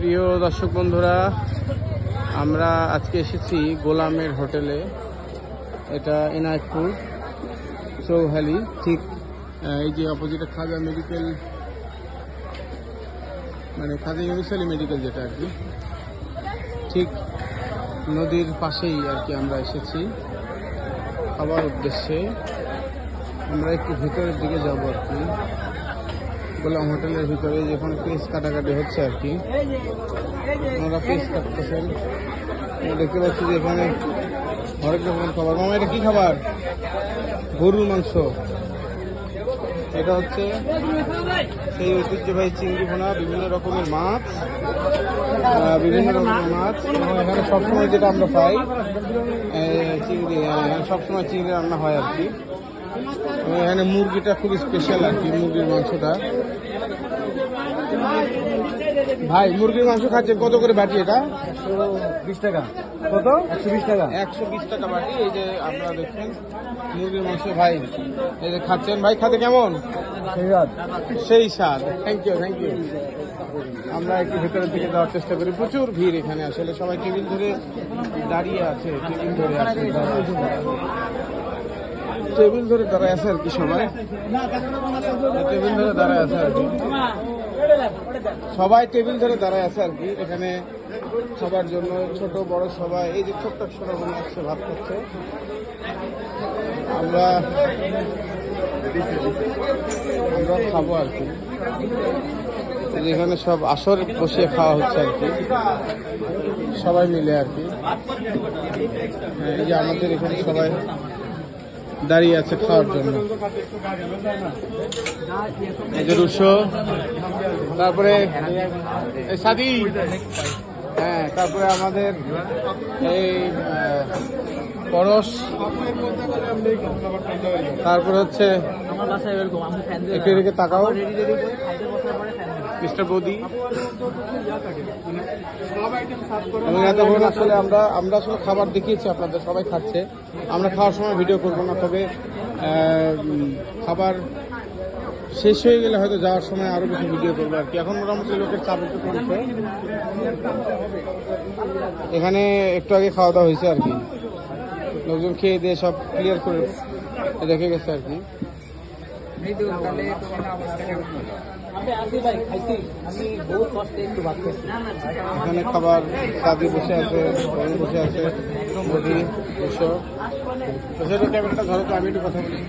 প্রিয় দর্শক বন্ধুরা, আমরা আজকে এসেছি গোলামের হোটেলে। এটা এনায়তপুর চৌহালি, ঠিক এই যে অপোজিটে খাজা মেডিকেল, মানে খাজা ইউনুস আলী মেডিকেল যেটা আর কি, ঠিক নদীর পাশেই আর কি আমরা এসেছি খাবার উদ্দেশ্যে। আমরা একটু ভিতরের দিকে যাবো আর কি, গোলাম হোটেলের ভিতরে, যেখানে পিস কাটাকাটি হচ্ছে আর কি। আমরা পিস কাটতেছেন, দেখতে পাচ্ছি যে এখানে হরেক রকমের খাবার। মামা, এটা কি খাবার? গরুর মাংস। এটা হচ্ছে সেই ঐতিহ্যবাহী চিংড়ি ভোনা, বিভিন্ন রকমের মাছ, এবং এখানে সবসময় যেটা আমরা পাই চিংড়ি, সবসময় চিংড়ি রান্না হয় আর কি। এবং এখানে মুরগিটা খুব স্পেশাল আর কি, মুরগির মাংসটা। ভাই, মুরগির মাংস খাচ্ছেন কত করে বাটি? এটা 120 টাকা। কত? 120 টাকা। 120 টাকা বাটি। এই যে আপনারা দেখছেন মুরগির মাংস, ভাই এই যে খাচ্ছেন। ভাই, খাতে কেমন? সেই স্বাদ। Thank you. আমরা একটু ভেতরের দিকে যাওয়ার চেষ্টা করি। প্রচুর ভিড় এখানে, আসলে সবাই টেবিল ধরে দাঁড়িয়ে আছে, টেবিল ধরে দাঁড়ায় আছে আর কি, সবাই টেবিল ধরে দাঁড়ায় আছে আর কি, সবাই টেবিল ধরে দাঁড়ায় আছে আর কি। এখানে সবার জন্য, ছোট বড় সবাই, এই যে ছোট্ট সোনামণি আসছে, ভাত খাচ্ছে। আমরা খাবো আর কি, যেখানে সব আসর বসিয়ে খাওয়া হচ্ছে আর কি, সবাই মিলে আর কি। এই যে আমাদের এখানে সবাই দাঁড়িয়ে আছে খাওয়ার জন্য। এই যে রুশো, তারপরে সাদি, হ্যাঁ, তারপরে আমাদের এই পরশ, তারপরে হচ্ছে একটু এদিকে তাকাও, মিস্টার বৌদি। এবং এতক্ষণ আসলে আমরা আসলে খাবার দেখিয়েছি আপনাদের, সবাই খাচ্ছে। আমরা খাওয়ার সময় ভিডিও করবো না, তবে খাবার শেষ হয়ে গেলে হয়তো যাওয়ার সময় আরো কিছু ভিডিও করবো আর কি। এখন মোটামুটি লোকের চাপ একটু কমছে। এখানে একটু আগে খাওয়া দাওয়া হয়েছে আর কি, লোকজন খেয়ে দিয়ে সব ক্লিয়ার করে রেখে গেছে আর কি। এখানে খাবার, সাদি বসে আছে, বসে আছে, মোদি বসো। ক্যামেরাটা ধরো তো, আমি একটু কথা বলি।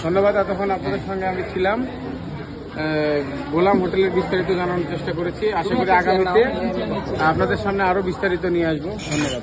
ধন্যবাদ। এতক্ষণ আপনাদের সঙ্গে আমি ছিলাম, গোলাম হোটেলের বিস্তারিত জানানোর চেষ্টা করেছি। আশা করি আগামীতে আপনাদের সামনে আরো বিস্তারিত নিয়ে আসবো। ধন্যবাদ।